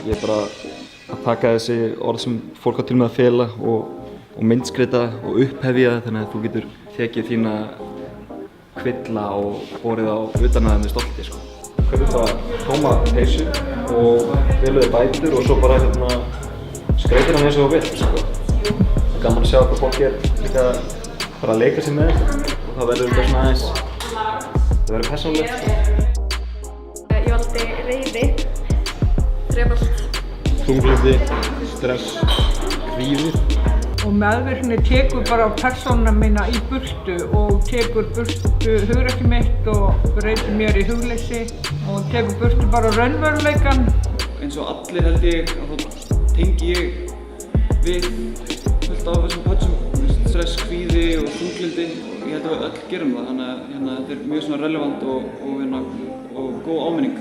Ég er bara að taka þessi orð sem fólk á til með að fela og myndskreyta og upphefja þannig að þú getur tekið þína kvilla og borið á utan að þeim með stolti, sko. Kaupið bara tóma peysu og veluði bætur og svo bara skreytir hann eins og þú vilt, sko. Það er gaman að sjá hvað fólk er líka bara að leika sér með þetta og það verður bara svona aðeins, það verður persónulegt, sko. Ég valdi reiði, þrefalt. Þunglyndi, stress, kvíði. Og meðvirkni tekur bara persónuna mína í burtu og tekur burtu hugrekki mitt og breytir mér í hugleysi og tekur burtu bara raunveruleikann. Eins og allir held ég að þá tengi ég við fullt af þessum pötsum, stress, kvíði og þunglyndi. Ég held að við öll gerum það, þannig að þetta er mjög relevant og góð áminning.